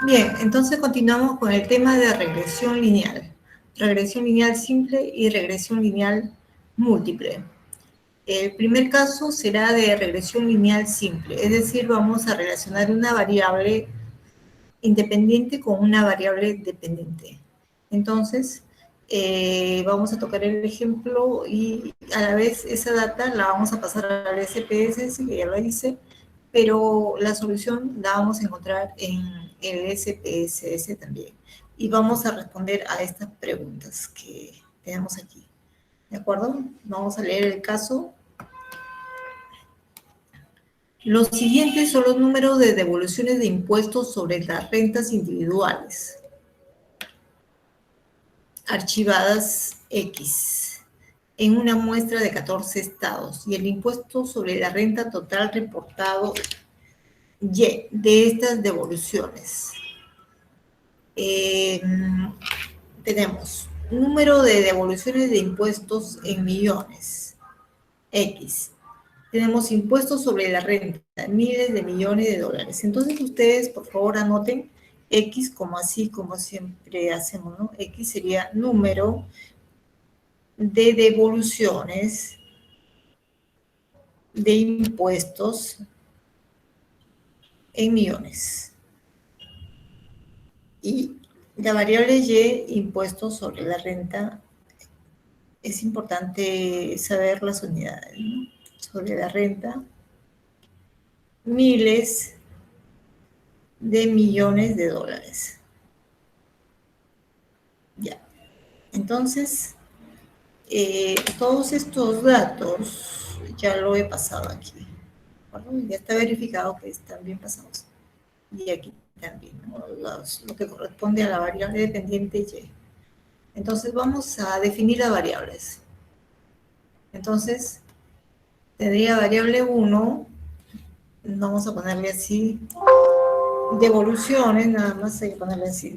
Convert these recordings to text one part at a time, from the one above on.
Bien, entonces continuamos con el tema de regresión lineal simple y regresión lineal múltiple. El primer caso será de regresión lineal simple, es decir, vamos a relacionar una variable independiente con una variable dependiente. Entonces, vamos a tocar el ejemplo y a la vez esa data la vamos a pasar al SPSS, que ya lo hice, pero la solución la vamos a encontrar en el SPSS también. Y vamos a responder a estas preguntas que tenemos aquí. ¿De acuerdo? Vamos a leer el caso. Los siguientes son los números de devoluciones de impuestos sobre las rentas individuales archivadas X en una muestra de 14 estados y el impuesto sobre la renta total reportado Y de estas devoluciones. Tenemos número de devoluciones de impuestos en millones, X. Tenemos impuestos sobre la renta, miles de millones de dólares. Entonces ustedes, por favor, anoten X como así, como siempre hacemos, ¿no? X sería número de devoluciones de impuestos en millones. Y la variable Y, impuestos sobre la renta, es importante saber las unidades, ¿no? Sobre la renta, miles de millones de dólares. Ya. Entonces, todos estos datos ya lo he pasado aquí. ¿Bueno? Ya está verificado que están bien pasados. Y aquí también, ¿no? Lo que corresponde a la variable dependiente Y. Entonces vamos a definir las variables. Entonces, tendría variable 1, vamos a ponerle así, devoluciones, nada más hay que ponerle así,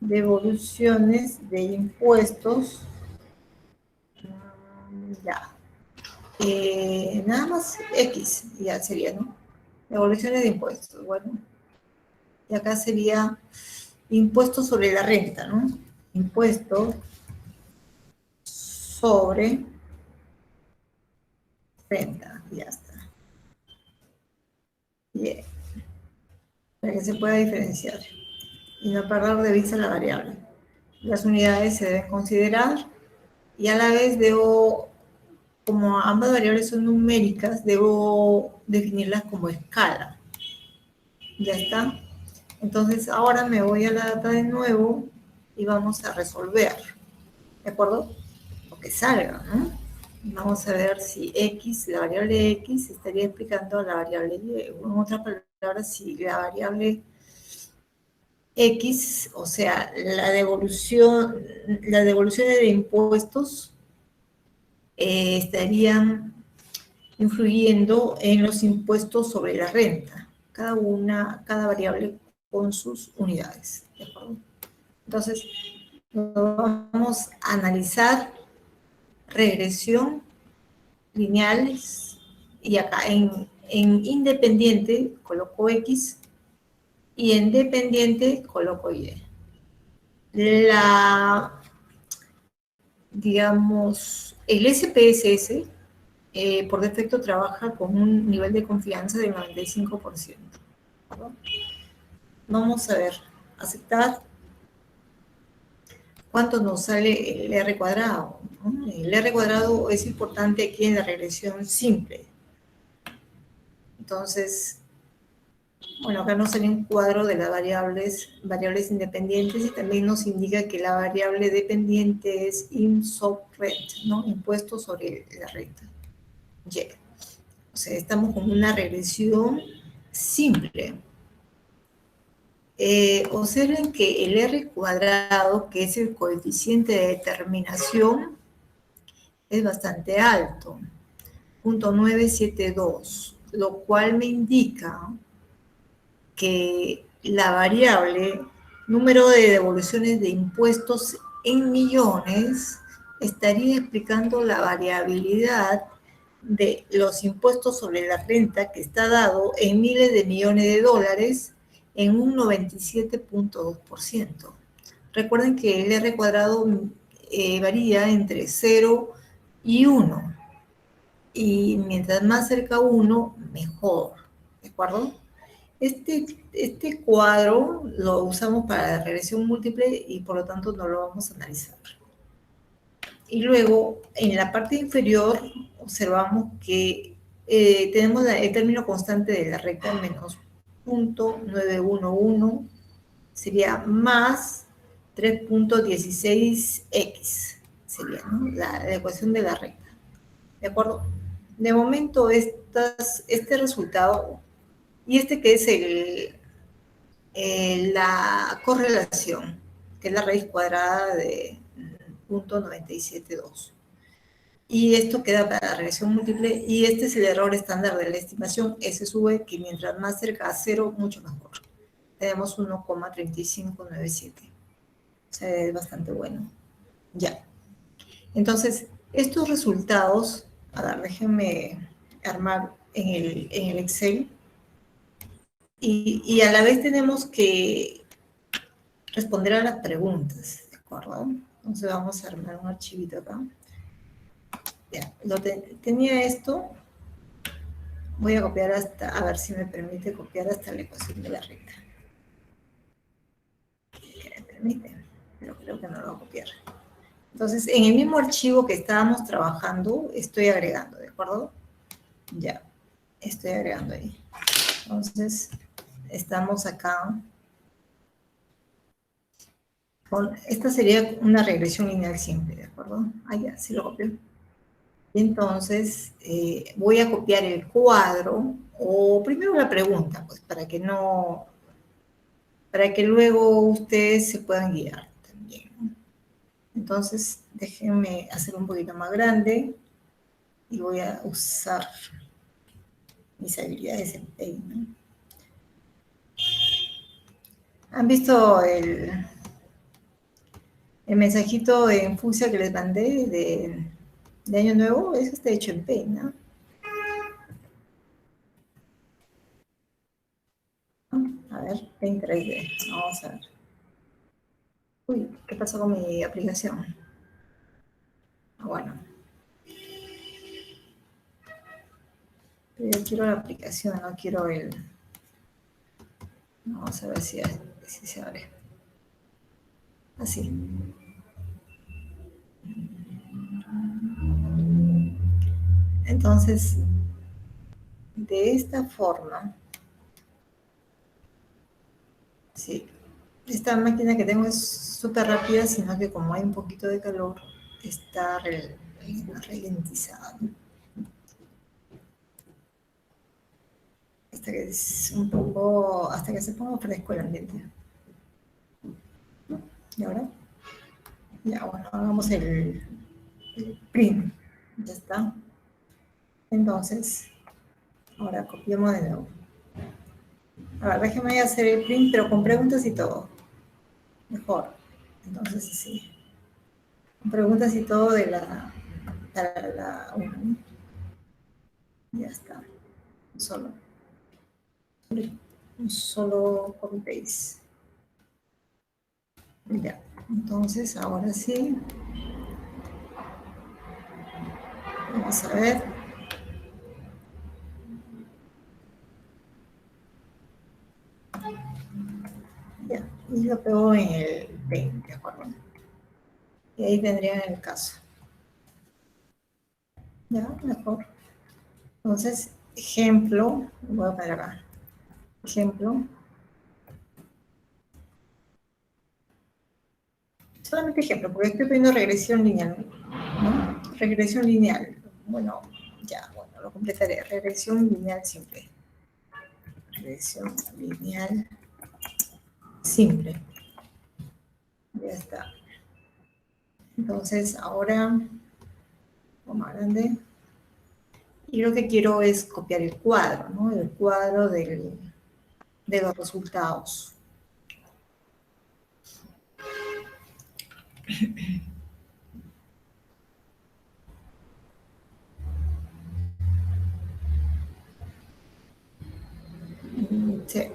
devoluciones de impuestos, ya, nada más X, ya sería, ¿no? Devoluciones de impuestos, bueno, y acá sería impuesto sobre la renta, ¿no? Impuesto sobre renta, ya está. Bien, para que se pueda diferenciar y no perder de vista la variable. Las unidades se deben considerar y a la vez debo, como ambas variables son numéricas, debo definirlas como escala. Ya está. Entonces ahora me voy a la data de nuevo y vamos a resolver. ¿De acuerdo? Lo que salga, ¿no? Vamos a ver si X, la variable X, estaría explicando a la variable Y. En otras palabras, si la variable X, o sea, las devoluciones de impuestos estarían influyendo en los impuestos sobre la renta, cada variable con sus unidades. ¿De acuerdo? Entonces, vamos a analizar regresión lineales y acá en independiente coloco X y en dependiente coloco Y. Digamos, el SPSS por defecto trabaja con un nivel de confianza del 95%. ¿No? Vamos a ver, aceptar. ¿Cuánto nos sale el R cuadrado? ¿No? El R cuadrado es importante aquí en la regresión simple. Entonces, bueno, acá nos sale un cuadro de las variables independientes y también nos indica que la variable dependiente es IM sub rent, ¿no? Impuesto sobre la renta. Y. O sea, estamos con una regresión simple. Observen que el R cuadrado, que es el coeficiente de determinación, es bastante alto, 0.972, lo cual me indica que la variable número de devoluciones de impuestos en millones estaría explicando la variabilidad de los impuestos sobre la renta que está dado en miles de millones de dólares en un 97.2%. Recuerden que el R cuadrado varía entre 0 y 1. Y mientras más cerca a 1, mejor. ¿De acuerdo? Este cuadro lo usamos para la regresión múltiple y por lo tanto no lo vamos a analizar. Y luego, en la parte inferior, observamos que tenemos el término constante de la recta menos 0.911, sería más 3.16x, sería, ¿no? La ecuación de la recta. ¿De acuerdo? De momento, este resultado, y este que es la correlación, que es la raíz cuadrada de 0.972. Y esto queda para la regresión múltiple, y este es el error estándar de la estimación, S sube, que mientras más cerca a 0, mucho mejor. Tenemos 1,3597. O sea, es bastante bueno. Ya. Entonces, estos resultados, a ver, déjenme armar en el Excel, y a la vez tenemos que responder a las preguntas, ¿de acuerdo? Entonces vamos a armar un archivito acá. Ya, tenía esto. Voy a copiar hasta, a ver si me permite copiar hasta la ecuación de la recta. ¿Qué me permite? Pero creo que no lo voy a copiar. Entonces, en el mismo archivo que estábamos trabajando, estoy agregando, ¿de acuerdo? Ya, estoy agregando ahí. Entonces, estamos acá. Esta sería una regresión lineal simple, ¿de acuerdo? Ah, ya, sí lo copio. Entonces, voy a copiar el cuadro, o primero la pregunta, pues, para que luego ustedes se puedan guiar también, ¿no? Entonces, déjenme hacer un poquito más grande y voy a usar mis habilidades en Paint, ¿no? ¿Han visto el mensajito en fucsia que les mandé de Año Nuevo? Eso está hecho en Paint, ¿no? A ver, Paint 3D. Vamos a ver. Uy, ¿qué pasó con mi aplicación? Ah, bueno. Pero yo quiero la aplicación, no quiero el... Vamos a ver si se abre. Así. Entonces, de esta forma, sí, esta máquina que tengo es súper rápida, sino que como hay un poquito de calor, está ralentizada, ¿no? Hasta que es un poco, hasta que se ponga fresco el ambiente. ¿Y ahora? Ya, bueno, hagamos el print. Ya está. Entonces, ahora copiamos de nuevo. A ver, déjeme hacer el print, pero con preguntas y todo. Mejor. Entonces, sí. Con preguntas y todo de para la 1. Ya está. Solo. Un solo copy paste. Ya. Entonces, ahora sí. Vamos a ver. Ya. Y lo pego en el paint, ¿de acuerdo? Y ahí tendrían el caso. Ya, mejor. Entonces, ejemplo. Voy a poner acá. Ejemplo. Solamente ejemplo, porque estoy poniendo regresión lineal, ¿no? Regresión lineal. Bueno, ya, bueno, lo completaré. Regresión lineal simple. Regresión lineal simple. Ya está. Entonces, ahora, más grande. Y lo que quiero es copiar el cuadro, ¿no? El cuadro de los resultados. Sí.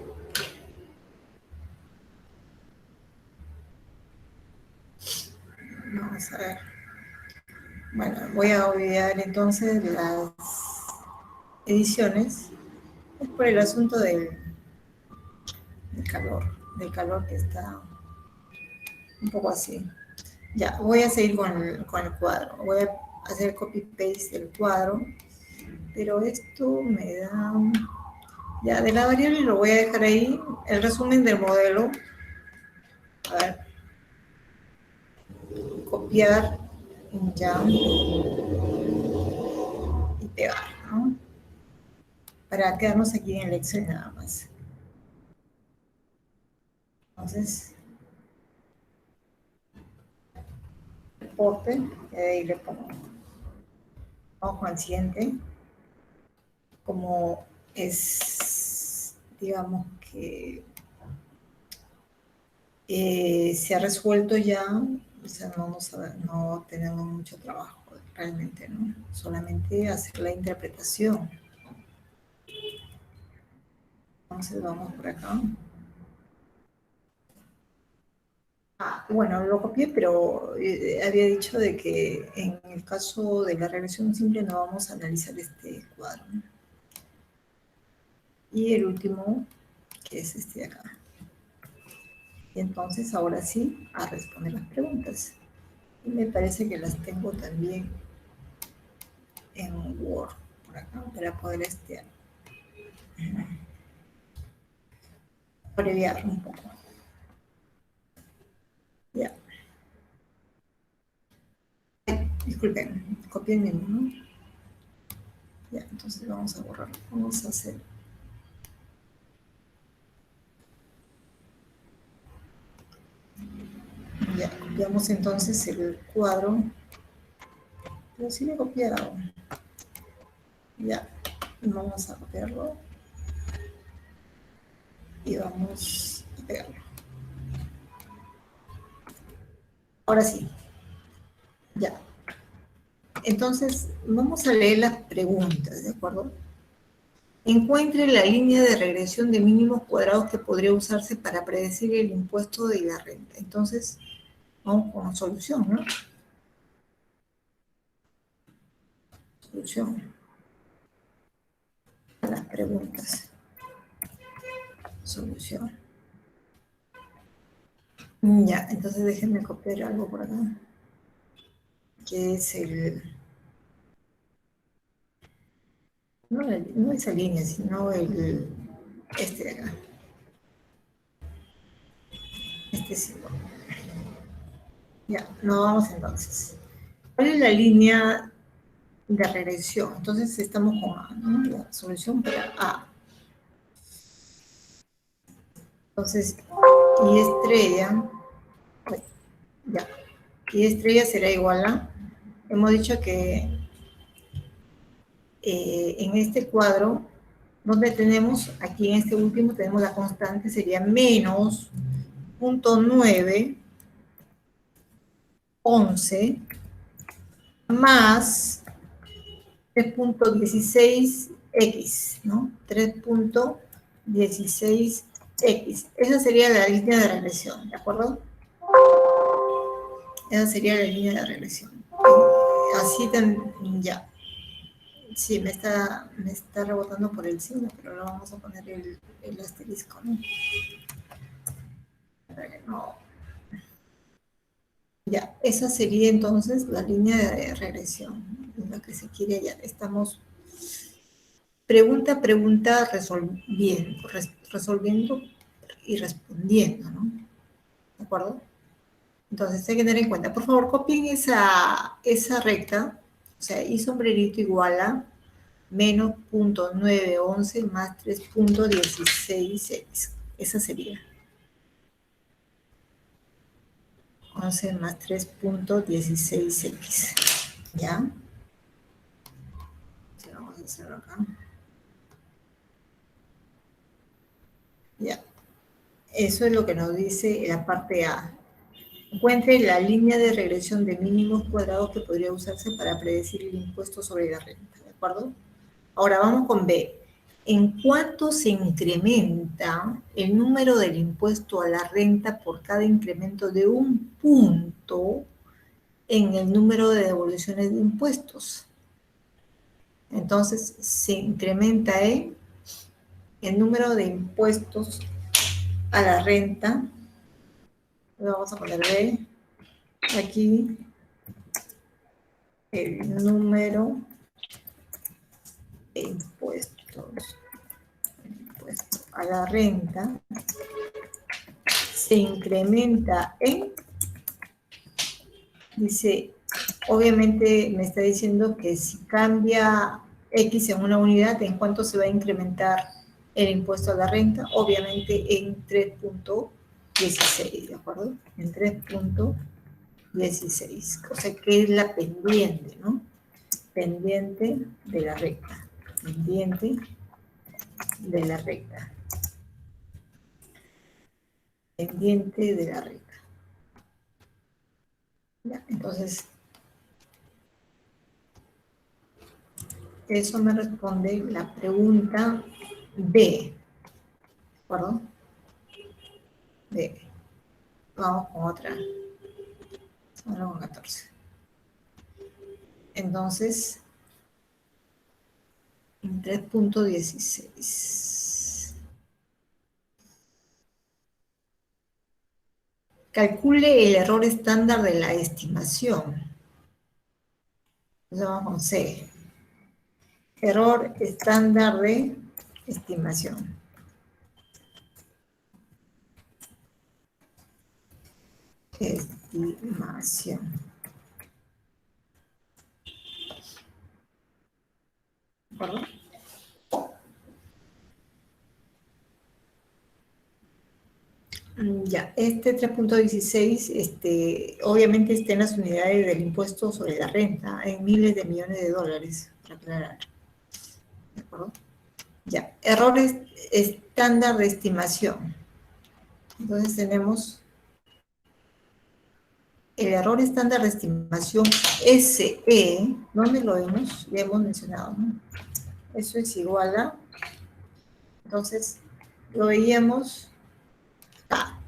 Vamos a ver. Bueno, voy a olvidar entonces las ediciones. Es por el asunto del calor que está un poco así. Ya, voy a seguir con el cuadro. Voy a hacer copy-paste del cuadro, pero esto me da... Ya, de la variable lo voy a dejar ahí, el resumen del modelo. A ver, copiar, ya, y pegar, ¿no? Para quedarnos aquí en el Excel nada más. Entonces, reporte, y ahí le pongo. Vamos con el siguiente. Como es, digamos que se ha resuelto ya, o sea, no tenemos mucho trabajo realmente, ¿no? Solamente hacer la interpretación. Entonces vamos por acá. Bueno, lo copié, pero había dicho de que en el caso de la regresión simple no vamos a analizar este cuadro, ¿no? Y el último, que es este de acá. Y entonces ahora sí, a responder las preguntas. Y me parece que las tengo también en Word, por acá, para poder abreviar un poco. Ya. Disculpen, copié el mismo, ¿no? Ya, entonces vamos a borrarlo. Vamos a hacer... Ya, copiamos entonces el cuadro. Pero sí lo he copiado. Ya, vamos a copiarlo. Y vamos a pegarlo. Ahora sí. Ya. Entonces, vamos a leer las preguntas, ¿de acuerdo? Encuentre la línea de regresión de mínimos cuadrados que podría usarse para predecir el impuesto de la renta. Entonces, vamos con la solución, ¿no? Solución a las preguntas. Solución. Ya, entonces déjenme copiar algo por acá. Que es el... No esa línea, sino este de acá. Este símbolo. Ya, no vamos entonces. ¿Cuál es la línea de regresión? Entonces estamos con A, ¿no? La solución para A. Entonces, y estrella, pues, ya, y estrella será igual a, hemos dicho que en este cuadro, donde tenemos, aquí en este último tenemos la constante, sería menos 0.911 más 3.16x, ¿no? 3.16x. Esa sería la línea de regresión, ¿de acuerdo? Esa sería la línea de regresión. Así ya. Sí, me está rebotando por el signo, pero lo vamos a poner el asterisco, ¿no? No. Ya, esa sería entonces la línea de regresión, ¿no? La que se quiere ya. Estamos pregunta a pregunta resolviendo y respondiendo, ¿no? ¿De acuerdo? Entonces hay que tener en cuenta, por favor, copien esa recta, o sea, y sombrerito igual a menos 0.911 más 3.16x. Esa sería 11 más 3.16x. ¿Ya? Sí, vamos a hacerlo acá. Ya. Eso es lo que nos dice la parte A. Encuentre la línea de regresión de mínimos cuadrados que podría usarse para predecir el impuesto sobre la renta, ¿de acuerdo? Ahora vamos con B. ¿En cuánto se incrementa el número del impuesto a la renta por cada incremento de un punto en el número de devoluciones de impuestos? Entonces, se incrementa el número de impuestos a la renta. Vamos a poner B aquí, el número de impuestos a la renta se incrementa en, dice, obviamente me está diciendo que si cambia X en una unidad, ¿en cuánto se va a incrementar el impuesto a la renta? Obviamente en 3.16, ¿de acuerdo? En 3.16, o sea que es la pendiente, ¿no? Pendiente de la recta, pendiente de la recta, pendiente de la recta. Ya, entonces, eso me responde la pregunta B, ¿de acuerdo? B. Vamos con otra. Ahora con 14. Entonces, en 3.16. Calcule el error estándar de la estimación. Entonces vamos con C. Error estándar de estimación. Estimación. ¿De acuerdo? Ya, este 3.16, obviamente está en las unidades del impuesto sobre la renta, en miles de millones de dólares, para aclarar. ¿De acuerdo? Ya, errores estándar de estimación. Entonces tenemos el error estándar de estimación SE, ¿dónde lo vemos? Ya hemos mencionado, ¿no? Eso es igual a, entonces, lo veíamos,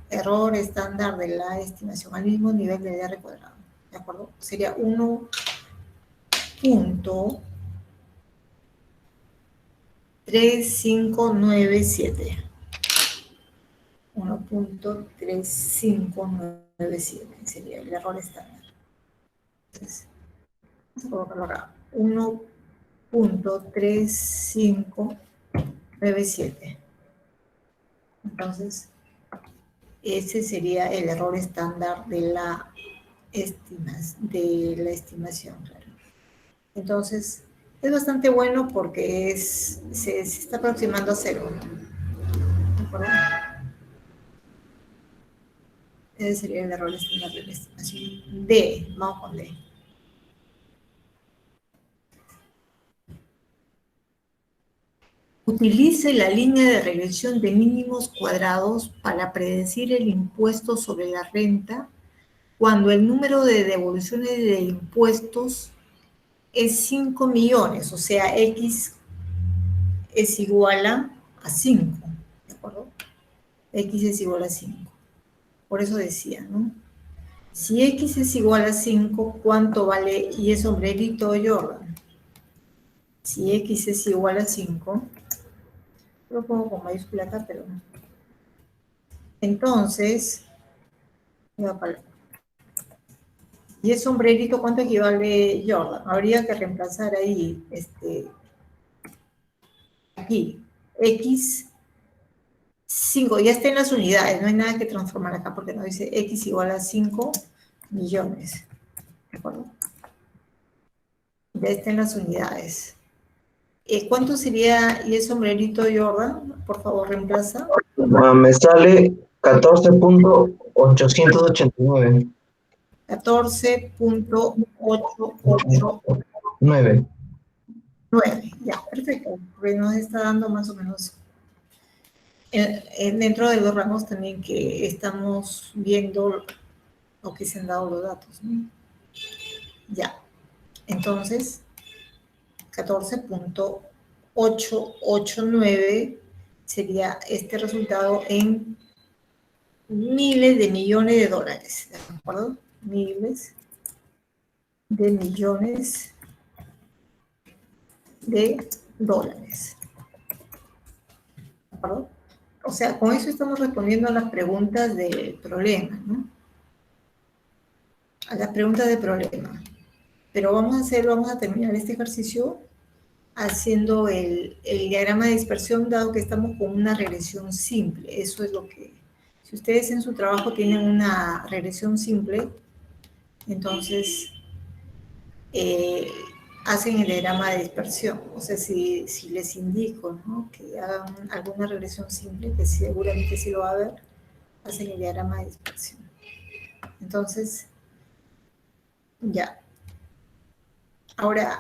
error estándar de la estimación al mismo nivel de R cuadrado, ¿de acuerdo? Sería 1.3597. 1.3597 sería el error estándar. Entonces, vamos a colocarlo acá. 1.3597. Entonces, ese sería el error estándar de la estimación. Claro. Entonces, es bastante bueno porque se está aproximando a cero. ¿De acuerdo? Ese sería el error estándar de la estimación. D, vamos con D. Utilice la línea de regresión de mínimos cuadrados para predecir el impuesto sobre la renta cuando el número de devoluciones de impuestos es 5 millones, o sea, X es igual a 5, ¿de acuerdo? X es igual a 5. Por eso decía, ¿no? Si X es igual a 5, ¿cuánto vale? Y es sombrerito Jordan. Si X es igual a 5, lo pongo con mayúscula acá, pero no. Entonces, y es sombrerito, ¿cuánto equivale Jordan? Habría que reemplazar ahí, aquí, X 5, ya está en las unidades, no hay nada que transformar acá porque nos dice X igual a 5 millones. ¿De acuerdo? Ya está en las unidades. ¿Cuánto sería y el sombrerito Jordan? Por favor, reemplaza. Me sale 14.889. 14.889. Ya, perfecto. Porque nos está dando más o menos dentro de los rangos también que estamos viendo o que se han dado los datos, ¿no? Ya, entonces 14.889. 889 sería este resultado en miles de millones de dólares, ¿de acuerdo? Miles de millones de dólares, ¿de acuerdo? O sea, con eso estamos respondiendo a las preguntas del problema, ¿no? A las preguntas del problema. Pero vamos a terminar este ejercicio haciendo el diagrama de dispersión, dado que estamos con una regresión simple. Eso es lo que, si ustedes en su trabajo tienen una regresión simple, entonces hacen el diagrama de dispersión. O sea, si les indico, ¿no?, que hagan alguna regresión simple, que seguramente sí lo va a ver, hacen el diagrama de dispersión. Entonces, ya. Ahora,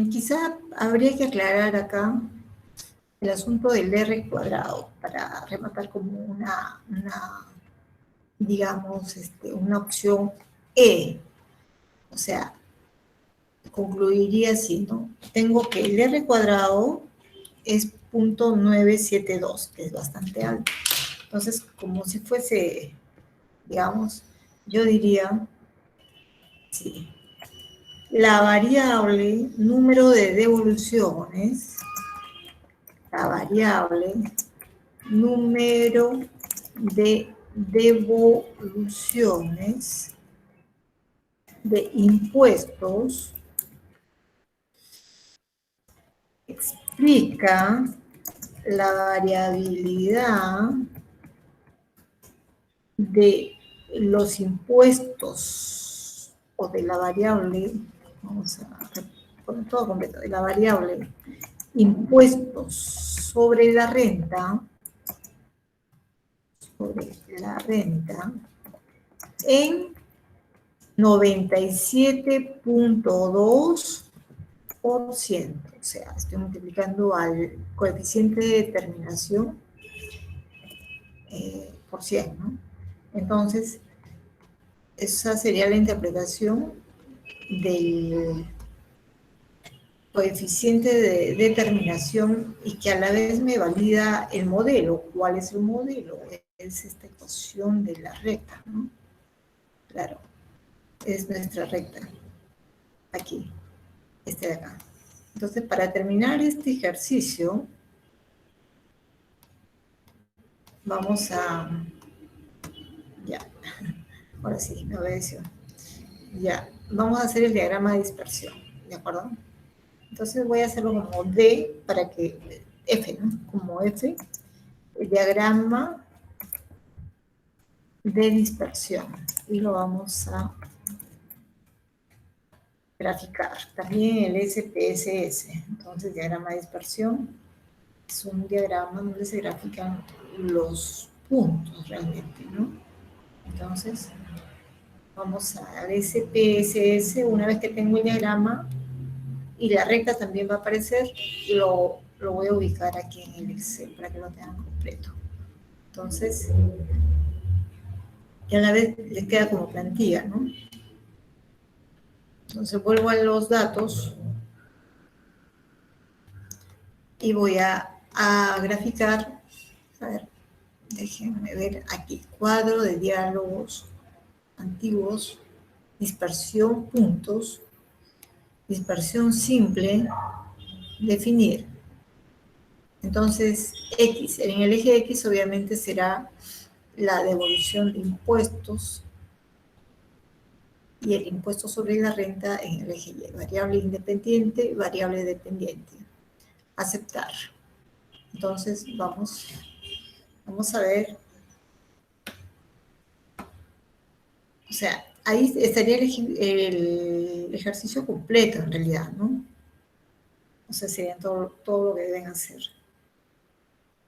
quizá habría que aclarar acá el asunto del R cuadrado para rematar como digamos, una opción E. O sea, concluiría así, ¿no? Tengo que el R cuadrado es 0.972, que es bastante alto. Entonces, como si fuese, digamos, yo diría, sí, la variable número de devoluciones, la variable número de devoluciones de impuestos explica la variabilidad de los impuestos o de la variable, vamos a poner todo completo, de la variable impuestos sobre la renta en 97.2%. O sea, estoy multiplicando al coeficiente de determinación por 100, ¿no? Entonces, esa sería la interpretación del coeficiente de determinación y que a la vez me valida el modelo. ¿Cuál es el modelo? Es esta ecuación de la recta, ¿no? Claro, es nuestra recta. Aquí, este de acá. Entonces, para terminar este ejercicio, vamos a... Ya, ahora sí, me obedeció. Ya, vamos a hacer el diagrama de dispersión, ¿de acuerdo? Entonces voy a hacerlo como D para que... F, ¿no? Como F, el diagrama de dispersión. Y lo vamos a graficar. También el SPSS. Entonces, diagrama de dispersión es un diagrama donde se grafican los puntos realmente, ¿no? Entonces, vamos al SPSS. Una vez que tengo el diagrama y la recta también va a aparecer, lo voy a ubicar aquí en el Excel para que lo tengan completo. Entonces, y a la vez les queda como plantilla, ¿no? Entonces vuelvo a los datos y voy a graficar, a ver, déjenme ver aquí, cuadro de diálogos antiguos, dispersión puntos, dispersión simple, definir. Entonces, X, en el eje X obviamente será la devolución de impuestos y el impuesto sobre la renta en el eje Y, variable independiente, variable dependiente. Aceptar. Entonces, vamos a ver. O sea, ahí estaría el ejercicio completo en realidad, ¿no? O sea, sería todo lo que deben hacer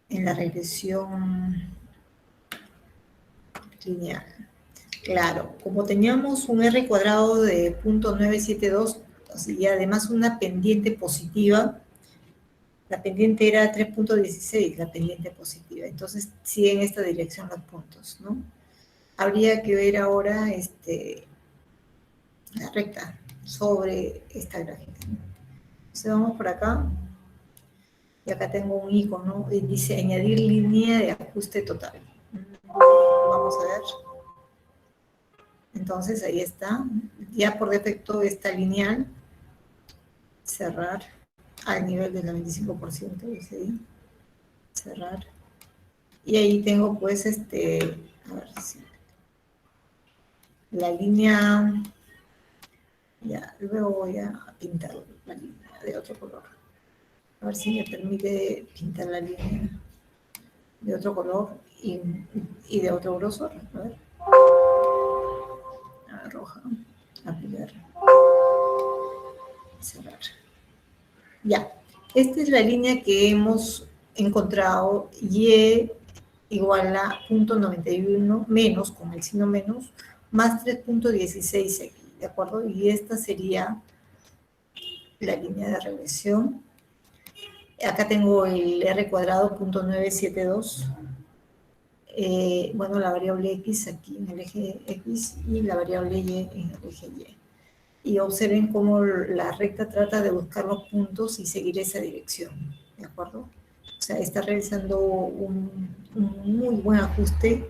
en la regresión lineal. Claro, como teníamos un R cuadrado de 0.972 y además una pendiente positiva, la pendiente era 3.16, la pendiente positiva. Entonces, sí, en esta dirección los puntos, ¿no? Habría que ver ahora la recta sobre esta gráfica. Entonces, vamos por acá. Y acá tengo un icono y dice añadir línea de ajuste total. Vamos a ver. Entonces ahí está. Ya por defecto está lineal. Cerrar al nivel del 95%. Dice ahí. Cerrar. Y ahí tengo pues a ver si la línea, ya, luego voy a pintar la línea de otro color. A ver si me permite pintar la línea de otro color y de otro grosor. A ver. Roja. Aplicar. Cerrar. Ya. Esta es la línea que hemos encontrado y igual a 0.91 menos, con el signo menos, más 3.16x, ¿de acuerdo? Y esta sería la línea de regresión. Acá tengo el r cuadrado, 0.972. Bueno, la variable x aquí en el eje x y la variable y en el eje y. Y observen cómo la recta trata de buscar los puntos y seguir esa dirección, ¿de acuerdo? O sea, está realizando un muy buen ajuste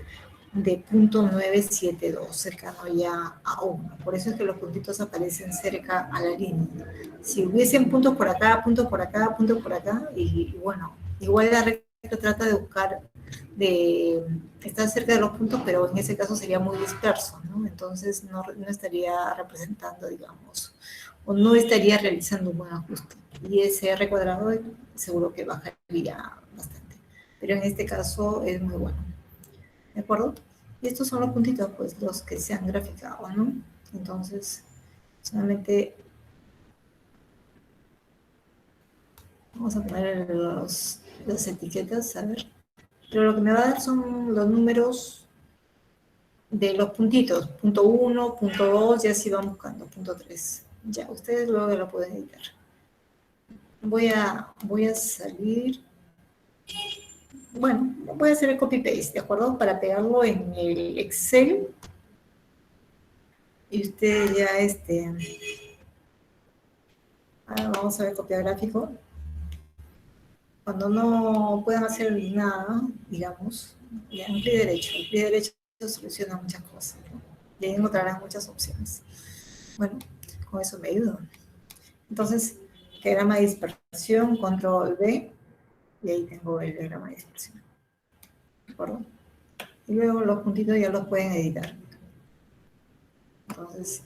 de 0.972, cercano ya a 1. Por eso es que los puntitos aparecen cerca a la línea. Si hubiesen puntos por acá, y bueno, igual la recta trata de buscar, de estar cerca de los puntos, pero en ese caso sería muy disperso, ¿no? Entonces no estaría representando, digamos, o no estaría realizando un buen ajuste. Y ese R cuadrado seguro que bajaría bastante. Pero en este caso es muy bueno. ¿De acuerdo? Y estos son los puntitos, pues, los que se han graficado, ¿no? Entonces, solamente vamos a poner las etiquetas, a ver. Pero lo que me va a dar son los números de los puntitos, punto 1, punto 2, y así van buscando, punto 3. Ya, ustedes luego lo pueden editar. Voy a salir. Bueno, voy a hacer el copy-paste, ¿de acuerdo? Para pegarlo en el Excel. Y ustedes ya, ahora vamos a ver copia gráfico. Cuando no puedan hacer nada, digamos, ya en el pie derecho soluciona muchas cosas, ¿no? Y ahí encontrarán muchas opciones. Bueno, con eso me ayuda. Entonces, diagrama de dispersión, control V, y ahí tengo el diagrama de dispersión. ¿De acuerdo? Y luego los puntitos ya los pueden editar. Entonces,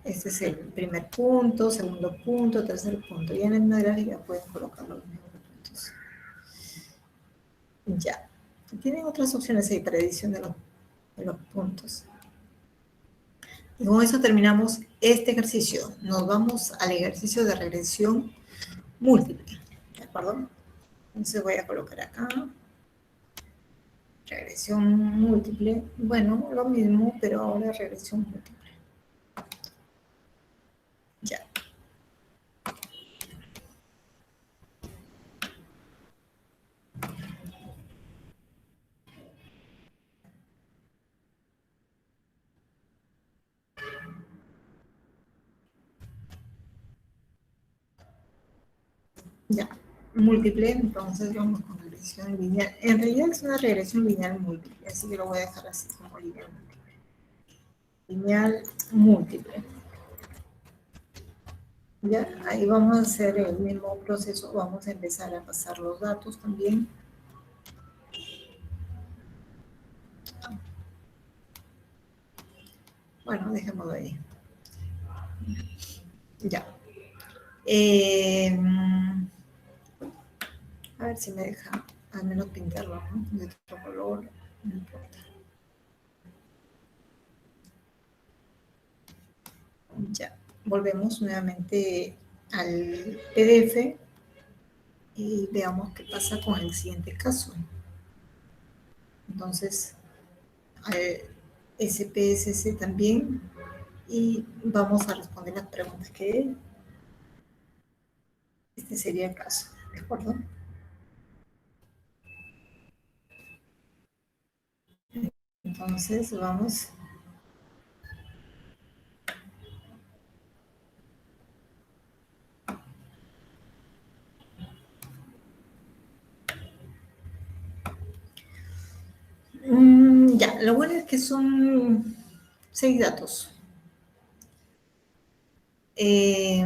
este es el primer punto, segundo punto, tercer punto. Y en la misma gráfica pueden colocar los mismos puntos. Ya. Tienen otras opciones ahí para edición de los puntos. Y con eso terminamos este ejercicio. Nos vamos al ejercicio de regresión múltiple. ¿De acuerdo? Entonces voy a colocar acá. Regresión múltiple. Bueno, lo mismo, pero ahora regresión múltiple. Ya. Ya. Múltiple, entonces vamos con regresión lineal. En realidad es una regresión lineal múltiple, así que lo voy a dejar así como lineal múltiple. Lineal múltiple. Ya, ahí vamos a hacer el mismo proceso, vamos a empezar a pasar los datos también. Bueno, dejémoslo ahí. Ya. A ver si me deja al menos pintarlo, ¿no? De otro color, no importa. Ya, volvemos nuevamente al PDF y veamos qué pasa con el siguiente caso. Entonces, al SPSS también, y vamos a responder las preguntas que este sería el caso, ¿de acuerdo? Entonces, vamos. Ya, lo bueno es que son 6 datos. ¿Te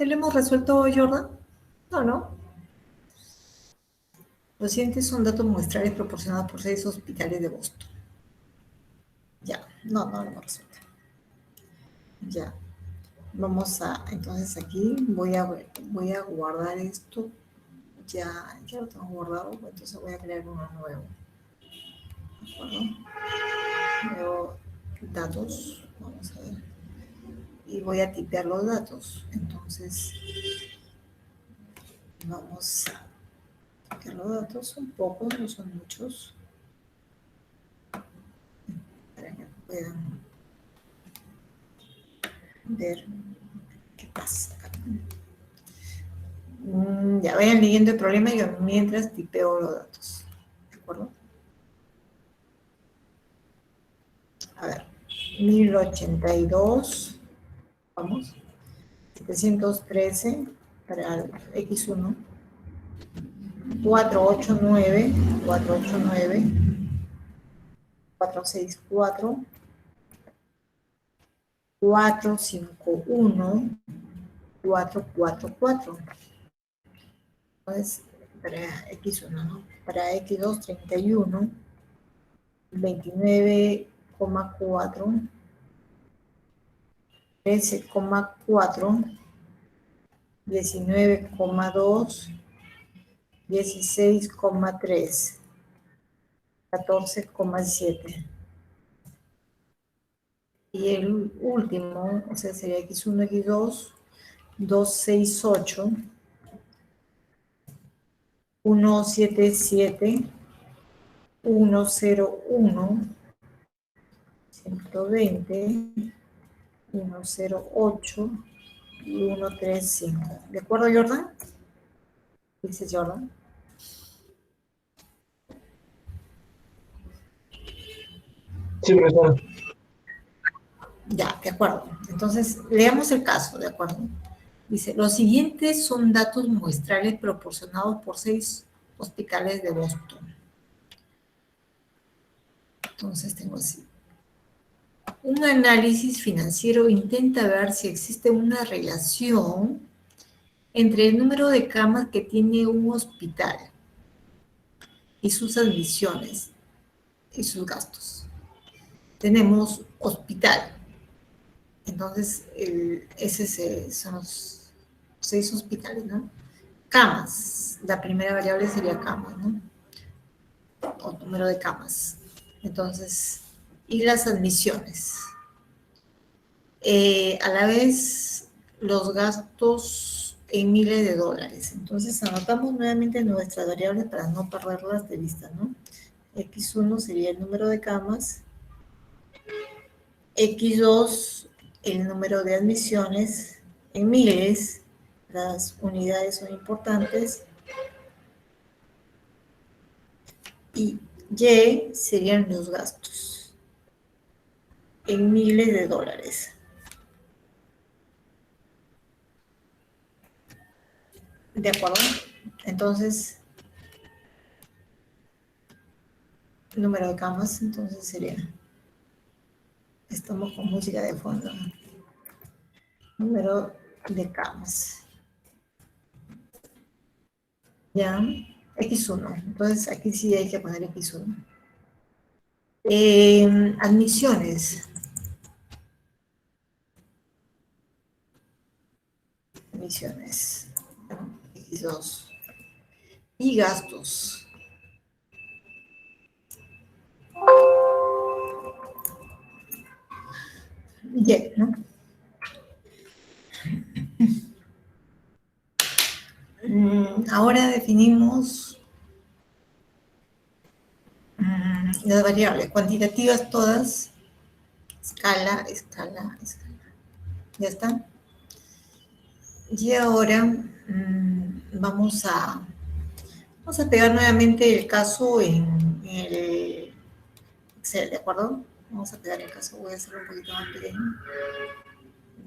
lo hemos resuelto, Jordan? No, no. Los siguientes son datos muestrales proporcionados por 6 hospitales de Boston. Ya, no lo hemos resuelto. Ya. Vamos a, entonces aquí voy a guardar esto. Ya lo tengo guardado, entonces voy a crear uno nuevo. ¿De acuerdo? Nuevo datos, vamos a ver. Y voy a tipear los datos. Entonces, vamos a tipear los datos un poco, no son muchos, para que puedan ver qué pasa. Ya vayan leyendo el problema y yo mientras tipeo los datos. ¿De acuerdo? A ver, 1082, vamos, 713 para el X1, 489, 464, 451, 444. Entonces, para X1, ¿no? Para X2, 31, 29,4, 13,4, 19,2, 16,3, 14,7. Y el último, o sea, sería X1, X2, 268, 177, 101, 120, 108 y 135. ¿De acuerdo, Jordan? Dice Jordan. Sí, profesor. Ya, de acuerdo. Entonces, leamos el caso, ¿de acuerdo? Dice, los siguientes son datos muestrales proporcionados por 6 hospitales de Boston. Entonces tengo así. Un análisis financiero intenta ver si existe una relación entre el número de camas que tiene un hospital y sus admisiones y sus gastos. Tenemos hospital. Entonces, son los 6 hospitales, ¿no? Camas. La primera variable sería camas, ¿no? O número de camas. Entonces, y las admisiones. A la vez, los gastos en miles de dólares. Entonces, anotamos nuevamente nuestras variables para no perderlas de vista, ¿no? X1 sería el número de camas. X2, el número de admisiones en miles. Las unidades son importantes. Y Y serían los gastos en miles de dólares. ¿De acuerdo? Entonces, número de camas, entonces sería, estamos con música de fondo, número de camas. ¿Ya? X1, entonces aquí sí hay que poner X1. Admisiones. Admisiones. X2. Y gastos. Y, ¿no? Ahora definimos las variables cuantitativas todas, escala, escala, escala. ¿Ya está? Y ahora vamos a pegar nuevamente el caso en el Excel, ¿de acuerdo? Vamos a pegar el caso, voy a hacerlo un poquito más pequeño.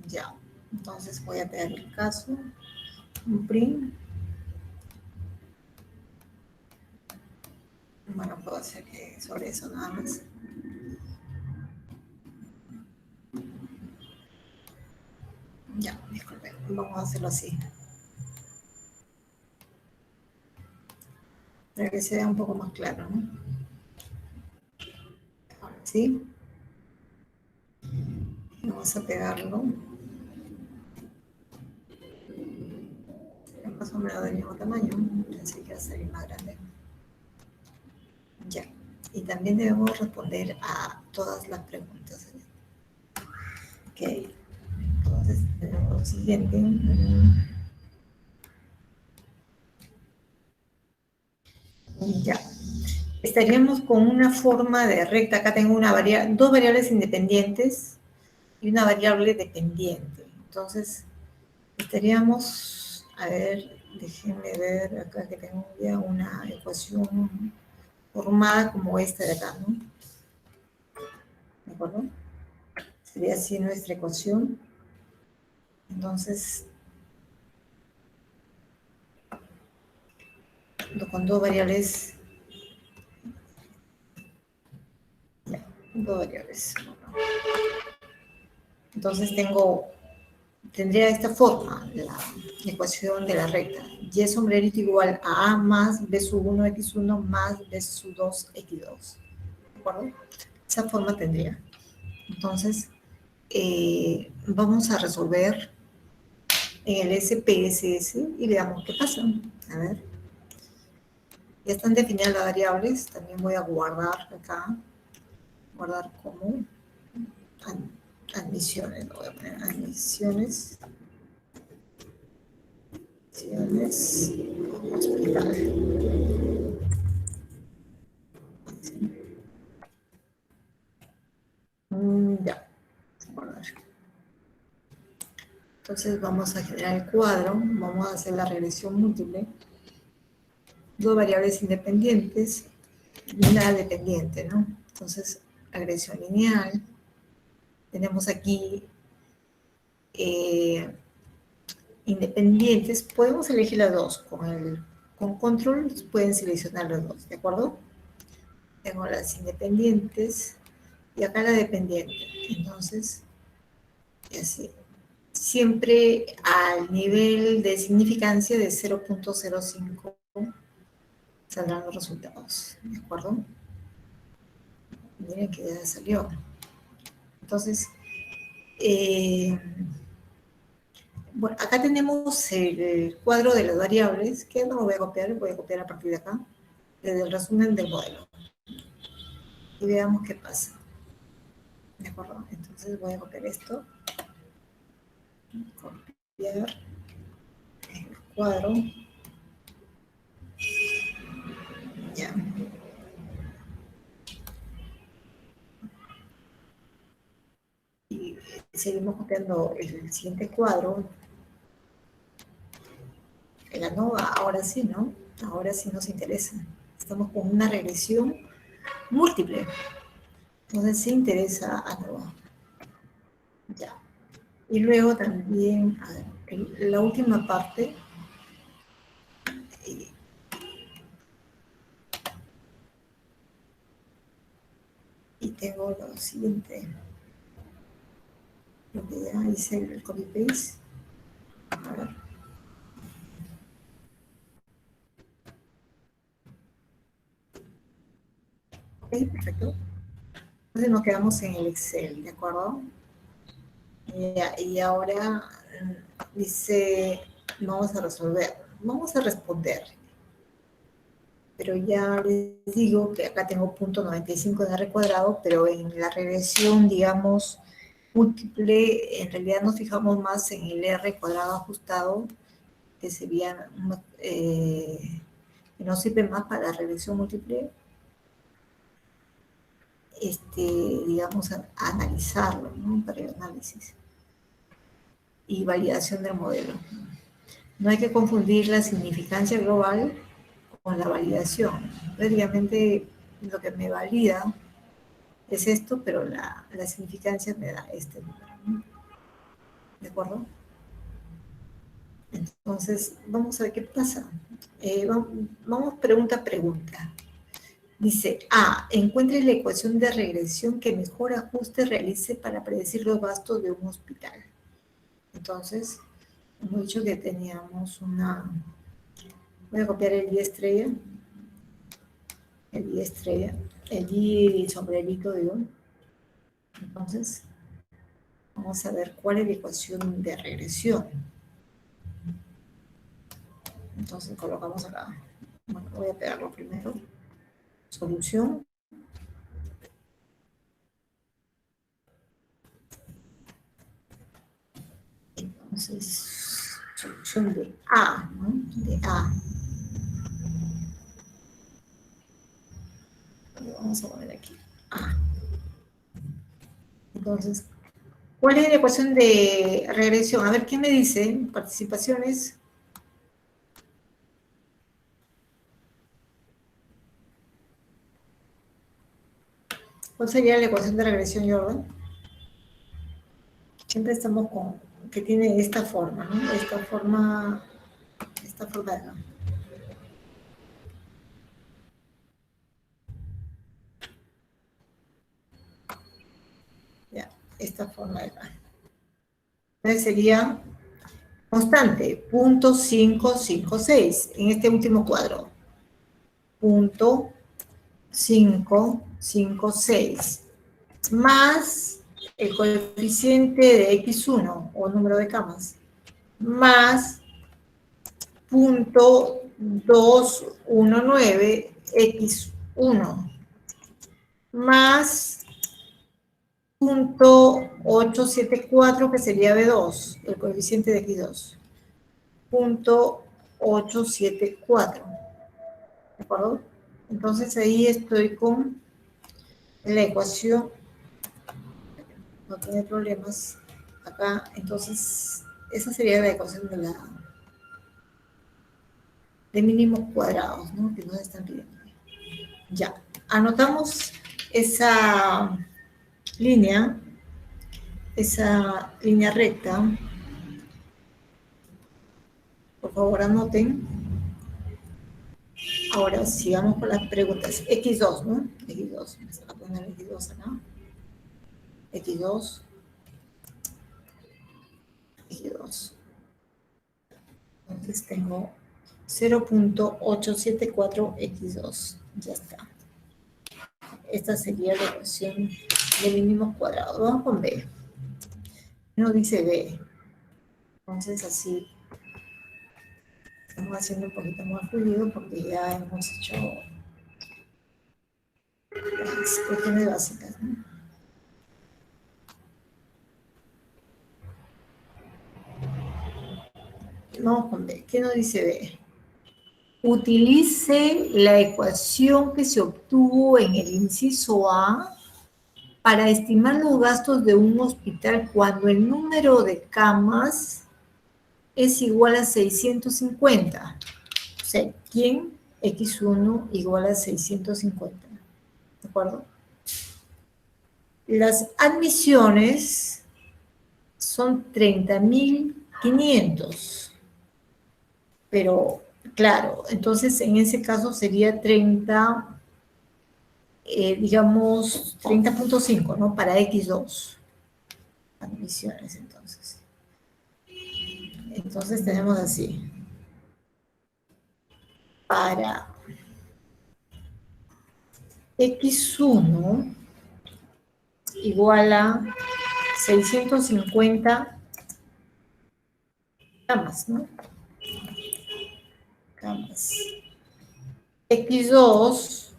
Ya, entonces voy a pegar el caso, un print. Bueno, puedo hacer que sobre eso nada más. Ya, disculpen, vamos a hacerlo así. Para que sea un poco más claro, ¿no? Ahora sí. Vamos a pegarlo. Más o menos del mismo tamaño. Pensé que iba a salir más grande. Ya. Y también debemos responder a todas las preguntas. Ok. Entonces, tenemos lo siguiente. Ya. Estaríamos con una forma de recta. Acá tengo dos variables independientes y una variable dependiente. Entonces, estaríamos, a ver, déjenme ver acá que tengo ya una ecuación formada como esta de acá, ¿no? ¿De acuerdo? Sería así nuestra ecuación. Entonces, con dos variables, ya, dos variables. Entonces tendría esta forma, la ecuación de la recta. Y sombrerito igual a más b sub 1 x1 más b sub 2 x2. ¿De acuerdo? Esa forma tendría. Entonces, vamos a resolver en el SPSS y veamos qué pasa. A ver. Ya están definidas las variables. También voy a guardar acá. Guardar como admisiones. Lo voy a poner admisiones. Hospital. Ya. Guardar. Entonces vamos a generar el cuadro. Vamos a hacer la regresión múltiple. Dos variables independientes y una dependiente, ¿no? Entonces, regresión lineal. Tenemos aquí independientes. Podemos elegir las dos. Con control pueden seleccionar los dos, ¿de acuerdo? Tengo las independientes y acá la dependiente. Entonces, así. Siempre al nivel de significancia de 0.05 saldrán los resultados, ¿de acuerdo? Miren que ya salió. Entonces, bueno, acá tenemos el cuadro de las variables, que no lo voy a copiar a partir de acá, desde el resumen del modelo. Y veamos qué pasa. ¿De acuerdo? Entonces voy a copiar esto. Copiar el cuadro. Ya. Y seguimos copiando el siguiente cuadro. El ANOVA, ahora sí, ¿no? Ahora sí nos interesa. Estamos con una regresión múltiple. Entonces sí interesa ANOVA. Ya. Y luego también, a ver, la última parte. Y tengo lo siguiente. Lo que ya hice el copy-paste. A ver. Ok, perfecto. Entonces nos quedamos en el Excel, ¿de acuerdo? Y ahora dice, vamos a resolver, vamos a responder. Pero ya les digo que acá tengo 0.95 de R cuadrado, pero en la regresión, digamos, múltiple, en realidad nos fijamos más en el R cuadrado ajustado, que sería, que nos sirve más para la regresión múltiple, digamos, a analizarlo, ¿no? Para el análisis y validación del modelo. No hay que confundir la significancia global con la validación. Prácticamente lo que me valida es esto, pero la significancia me da este número, ¿no? ¿De acuerdo? Entonces, vamos a ver qué pasa. Vamos pregunta a pregunta. Dice, A, encuentre la ecuación de regresión que mejor ajuste realice para predecir los gastos de un hospital. Entonces, hemos dicho que teníamos una... Voy a copiar el I estrella. El I estrella. El I sombrerito, digo. Entonces, vamos a ver cuál es la ecuación de regresión. Entonces, colocamos acá. Bueno, voy a pegarlo primero. Solución. Entonces, solución de A, ¿no? De A. Vamos a poner aquí A. Entonces, ¿cuál es la ecuación de regresión? A ver, ¿qué me dice? Participaciones. ¿Cuál sería la ecuación de regresión, Jordan? Siempre estamos con que tiene esta forma, ¿no? Esta forma de acá. Ya, esta forma de acá. Entonces sería constante, 0.556 en este último cuadro. 0.556 más el coeficiente de X1 o número de camas más 0.219 X1 más 0.874 que sería B2, el coeficiente de X2. 0.874. ¿De acuerdo? Entonces ahí estoy con la ecuación. No tiene problemas acá. Entonces, esa sería la ecuación de mínimos cuadrados, ¿no? Que nos están pidiendo. Ya. Anotamos esa línea recta. Por favor, anoten. Ahora sigamos con las preguntas. X2, ¿no? X2. Vamos a poner X2 acá. X2. X2. Entonces tengo 0.874x2. Ya está. Esta sería la ecuación de mínimos cuadrados. Vamos con B. No dice B. Entonces así estamos haciendo un poquito más fluido porque ya hemos hecho las cuestiones básicas, ¿no? Vamos con B. ¿Qué nos dice B? Utilice la ecuación que se obtuvo en el inciso A para estimar los gastos de un hospital cuando el número de camas es igual a 650. O sea, ¿quién? X1 igual a 650. ¿De acuerdo? Las admisiones son 30.500. Pero, claro, entonces en ese caso sería 30, digamos, 30.5, ¿no? Para X2. Admisiones, entonces. Entonces tenemos así. Para X1 igual a 650 camas, ¿no? Camas. X2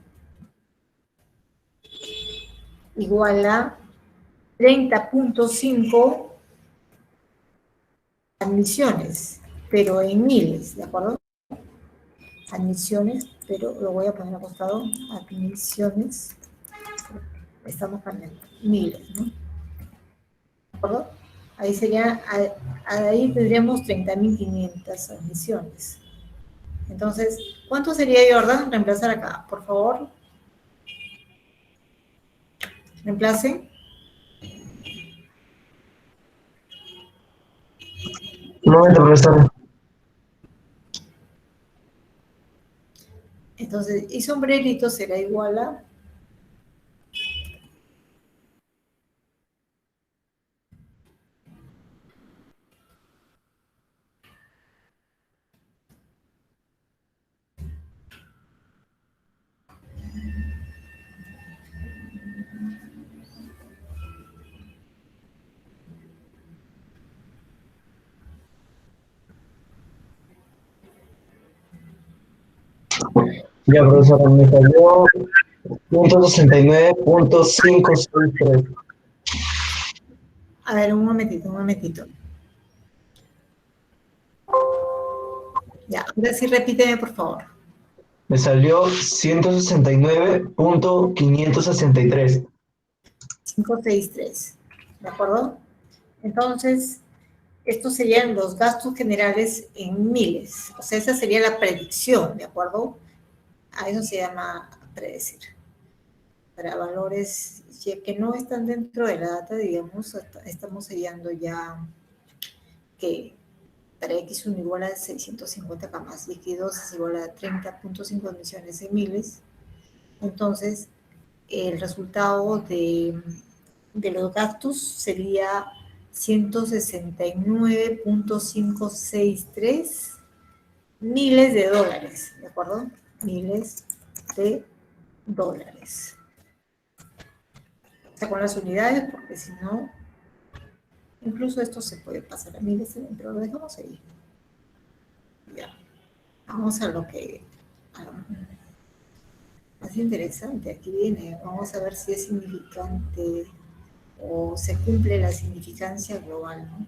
igual a 30.5 admisiones, pero en miles, ¿de acuerdo? Admisiones, pero lo voy a poner acostado, admisiones, estamos cambiando, miles, ¿no? ¿De acuerdo? Ahí sería, ahí tendríamos 30.500 admisiones. Entonces, ¿cuánto sería, Jordan, reemplazar acá? Por favor. Reemplacen. 90, profesor. Entonces, y sombrerito será igual a Ya, profesora, me salió 169.563. A ver, un momentito, un momentito. Ya, ahora sí repíteme, por favor. Me salió 169.563. 563. ¿De acuerdo? Entonces, estos serían los gastos generales en miles. O sea, esa sería la predicción, ¿de acuerdo? A eso se llama predecir. Para valores que no están dentro de la data, digamos, estamos hallando ya que para X1 igual a 650 más y X2 es igual a 30.5 millones de miles. Entonces, el resultado de los gastos sería 169.563 miles de dólares, ¿de acuerdo? Miles de dólares. O sea, con las unidades, porque si no, incluso esto se puede pasar a miles, pero lo dejamos ahí. Ya. Vamos a lo que más interesante. Aquí viene. Vamos a ver si es significante o se cumple la significancia global, ¿no?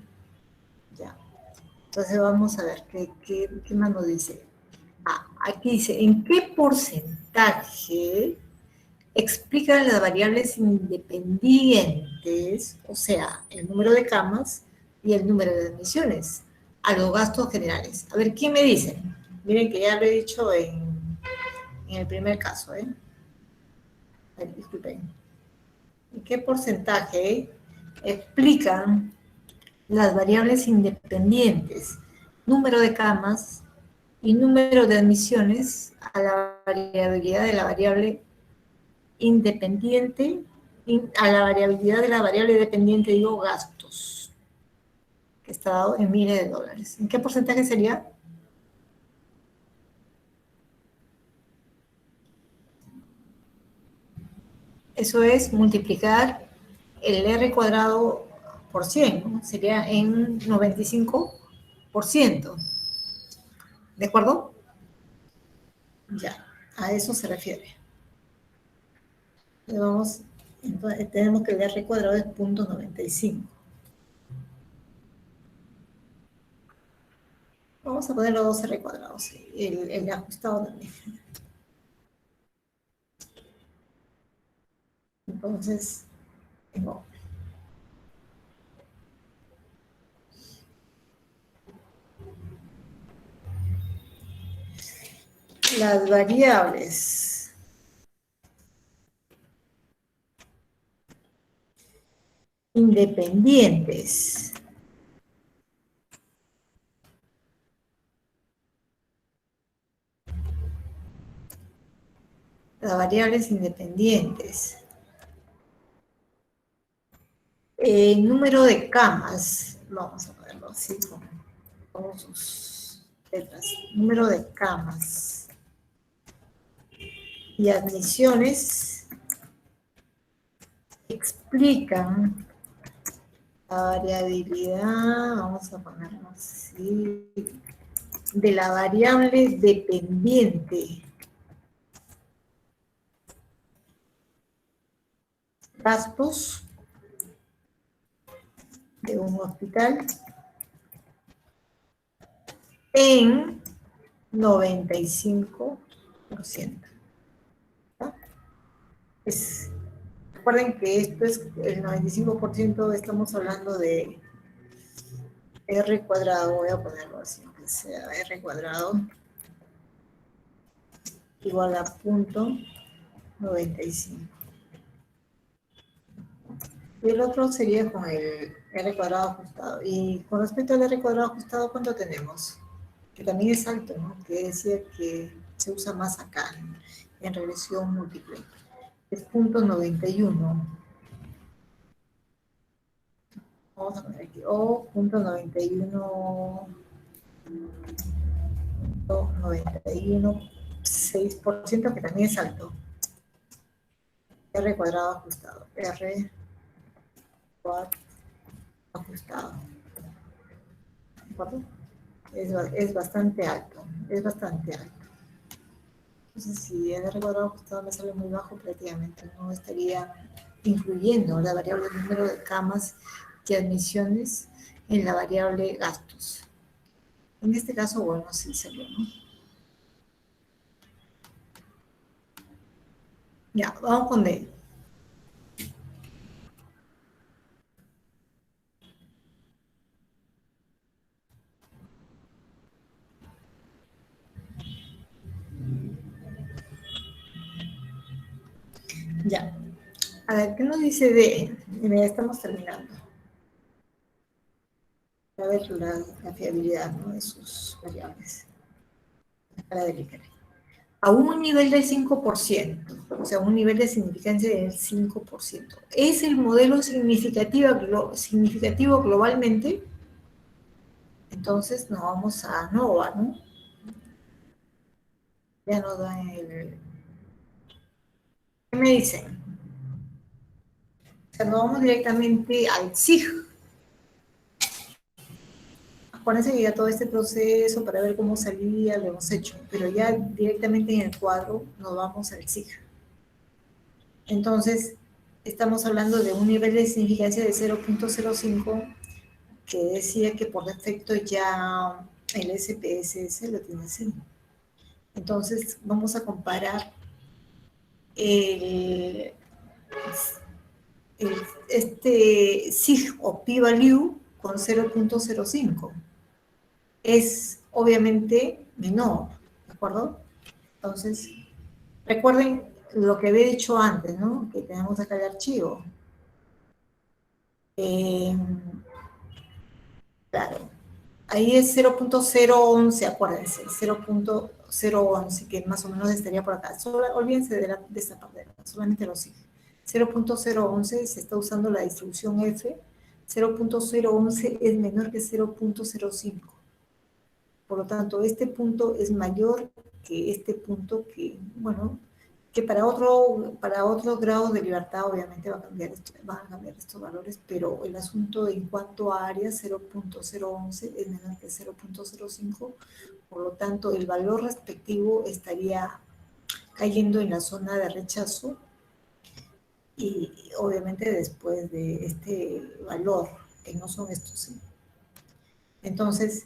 Ya. Entonces vamos a ver qué más nos dice. Ah, aquí dice, ¿en qué porcentaje explican las variables independientes, o sea, el número de camas y el número de admisiones, a los gastos generales? A ver, ¿quién me dice? Miren que ya lo he dicho en el primer caso, ¿eh? Ay, disculpen. ¿En qué porcentaje explican las variables independientes, número de camas y número de admisiones a la variabilidad de la variable independiente, a la variabilidad de la variable dependiente, digo, gastos, que está dado en miles de dólares? ¿En qué porcentaje sería? Eso es multiplicar el R cuadrado por 100, ¿no? Sería en 95%. ¿De acuerdo? Ya, a eso se refiere. Vamos, entonces tenemos que el R cuadrado es 0.95. Vamos a poner los dos R cuadrados, el ajustado también. Entonces, tengo las variables independientes número de camas, vamos a ponerlo así con sus letras, número de camas y admisiones explican la variabilidad, vamos a ponerlo así, de la variable dependiente. Gastos de un hospital en 95%. Recuerden que esto es el 95%, estamos hablando de R cuadrado, voy a ponerlo así, que sea R cuadrado igual a 0.95. Y el otro sería con el R cuadrado ajustado. Y con respecto al R cuadrado ajustado, ¿cuánto tenemos? Que también es alto, ¿no? Que decía que se usa más acá, en regresión múltiple. Es punto 91. Vamos a poner aquí, o punto 91, 91,6%, que también es alto. R cuadrado ajustado. R cuadrado ajustado. ¿De acuerdo? Es bastante alto. Es bastante alto. Entonces, si el R cuadrado ajustado me sale muy bajo, prácticamente no estaría incluyendo la variable número de camas y admisiones en la variable gastos. En este caso, bueno, sí salió, ¿no? Ya, vamos con D. Ya. A ver, ¿qué nos dice D? Ya estamos terminando. A ver la fiabilidad, ¿no?, de sus variables. La escala de Likert. A un nivel del 5%, o sea, un nivel de significancia del 5%. ¿Es el modelo significativo globalmente? Entonces nos vamos a ANOVA, ¿no? Ya nos dan el... ¿Qué me dicen? O sea, nos vamos directamente al SIG. Acuérdense que ya todo este proceso para ver cómo salía lo hemos hecho, pero ya directamente en el cuadro nos vamos al SIG. Entonces, estamos hablando de un nivel de significancia de 0.05, que decía que por defecto ya el SPSS lo tiene así. Entonces, vamos a comparar este SIG o p-value con 0.05. Es obviamente menor, ¿de acuerdo? Entonces, recuerden lo que había dicho antes, ¿no? Que tenemos acá el archivo. Claro, ahí es 0.011, acuérdense, 0.011, que más o menos estaría por acá. Olvídense de esta parte, solamente lo sigue. 0.011 se está usando la distribución F, 0.011 es menor que 0.05. Por lo tanto, este punto es mayor que este punto que, bueno, que para otro grado de libertad obviamente van a cambiar estos valores, pero el asunto en cuanto a área 0.011 es menor que 0.05, por lo tanto el valor respectivo estaría cayendo en la zona de rechazo y obviamente después de este valor, que no son estos, ¿sí? Entonces,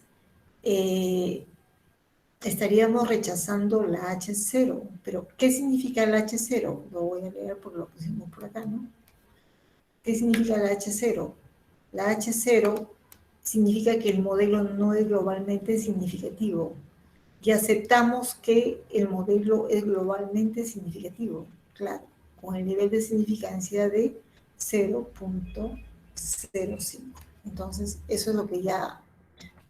estaríamos rechazando la H0. Pero, ¿qué significa la H0? Lo voy a leer porque lo pusimos por acá, ¿no? ¿Qué significa la H0? La H0 significa que el modelo no es globalmente significativo. Y aceptamos que el modelo es globalmente significativo, claro, con el nivel de significancia de 0.05. Entonces, eso es lo que ya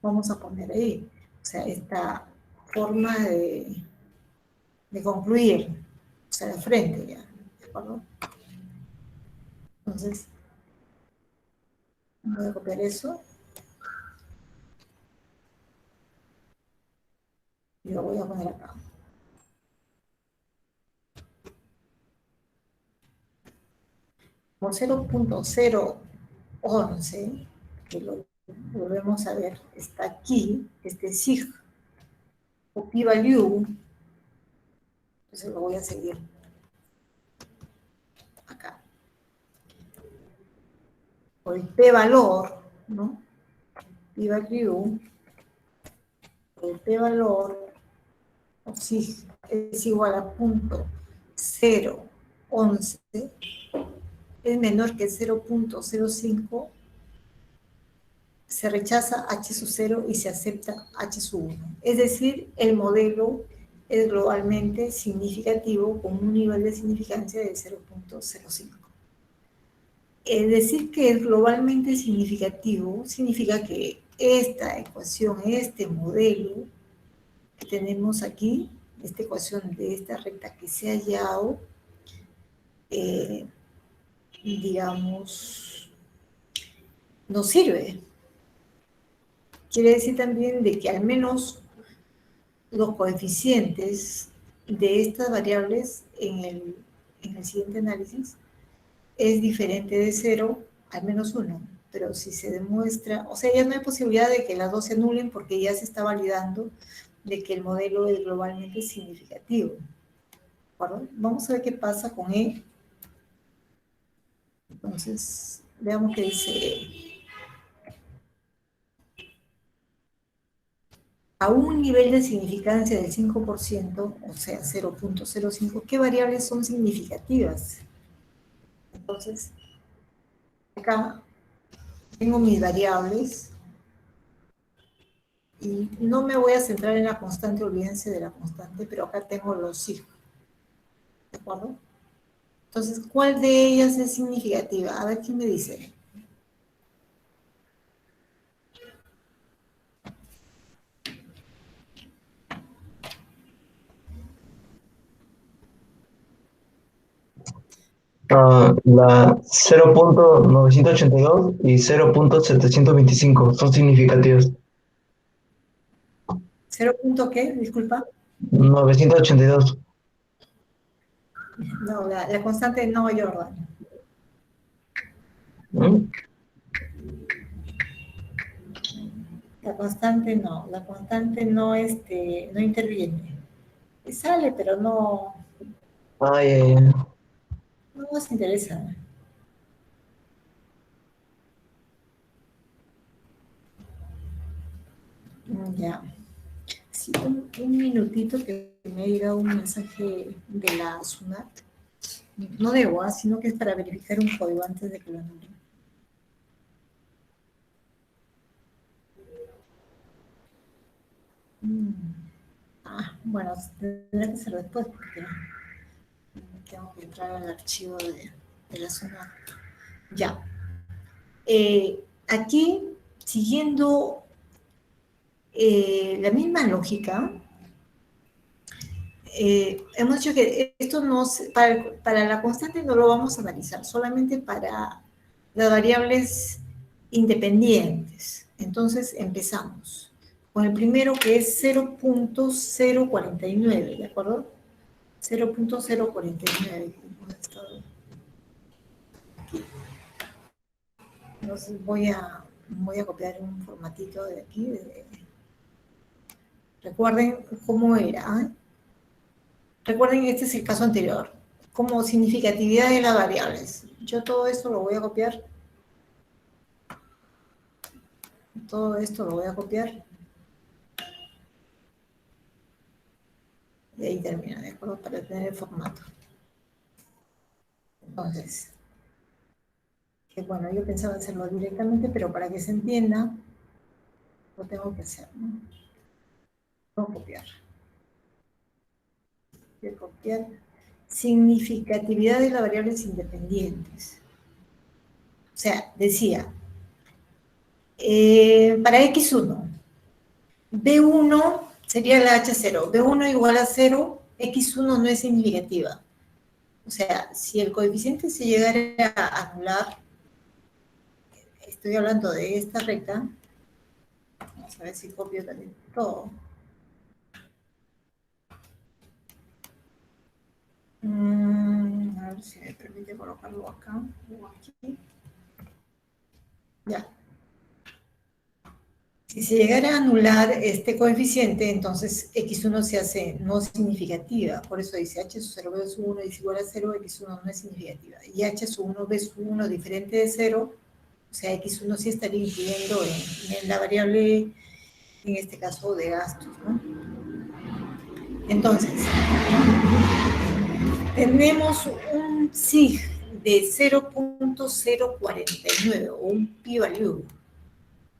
vamos a poner ahí. O sea, esta forma de concluir, o sea, de frente ya, ¿de acuerdo? Entonces, voy a copiar eso y lo voy a poner acá. Por 0.011, que lo volvemos a ver, está aquí, este SIG o p-value, entonces lo voy a seguir acá. O el p-valor, ¿no? P-value, el p-valor, o SIG, es igual a 0.011, es menor que 0.05, se rechaza H sub 0 y se acepta H sub 1. Es decir, el modelo es globalmente significativo con un nivel de significancia de 0.05. Es decir, que es globalmente significativo significa que esta ecuación, este modelo que tenemos aquí, esta ecuación de esta recta que se ha hallado, digamos, no sirve. Quiere decir también de que al menos los coeficientes de estas variables en el siguiente análisis es diferente de 0, al menos 1. Pero si se demuestra, o sea, ya no hay posibilidad de que las dos se anulen porque ya se está validando de que el modelo es globalmente significativo. ¿De acuerdo? Vamos a ver qué pasa con E. Entonces, veamos qué dice E. A un nivel de significancia del 5%, o sea, 0.05, ¿qué variables son significativas? Entonces, acá tengo mis variables y no me voy a centrar en la constante, olvídense de la constante, pero acá tengo los signos, ¿de acuerdo? Entonces, ¿cuál de ellas es significativa? A ver quién me dice. La 0.982 y 0.725 son significativos. ¿Cero punto qué? Disculpa. 982. No, la constante no, Jordan. ¿Mm? La constante no, no interviene. Sale, pero no, Ay, ay, ay. no nos interesa. Ya. Sí, un minutito que me ha llegado un mensaje de la SUNAT. No de WhatsApp, sino que es para verificar un código antes de que lo anulen. Bueno, tendrá que ser después porque tengo que entrar al archivo de la SUNAT. Ya. Aquí, siguiendo la misma lógica, hemos dicho que esto no para la constante no lo vamos a analizar, solamente para las variables independientes. Entonces empezamos con el primero que es 0.049, ¿de acuerdo? 0.049. Entonces voy a copiar un formatito de aquí. Recuerden cómo era. ¿Eh? Recuerden que este es el caso anterior, como significatividad de las variables. Yo todo esto lo voy a copiar. Todo esto lo voy a copiar. Y ahí termina, ¿de acuerdo? Para tener el formato. Entonces, que bueno, yo pensaba hacerlo directamente, pero para que se entienda, lo tengo que hacer, ¿no? Voy a copiar. Voy a copiar. Significatividad de las variables independientes. O sea, decía, para X1, B1 sería la H0. B1 igual a 0, X1 no es significativa. O sea, si el coeficiente se llegara a anular, estoy hablando de esta recta, vamos a ver si copio también todo. A ver si me permite colocarlo acá o aquí. Ya. Si se llegara a anular este coeficiente, entonces X1 se hace no significativa. Por eso dice H sub 0 B sub 1 es igual a 0, X1 no es significativa. Y H sub 1 B sub 1 diferente de 0, o sea, X1 sí estaría incluyendo en la variable, en este caso, de gastos, ¿no? Entonces, tenemos un SIG de 0.049 o un p-value.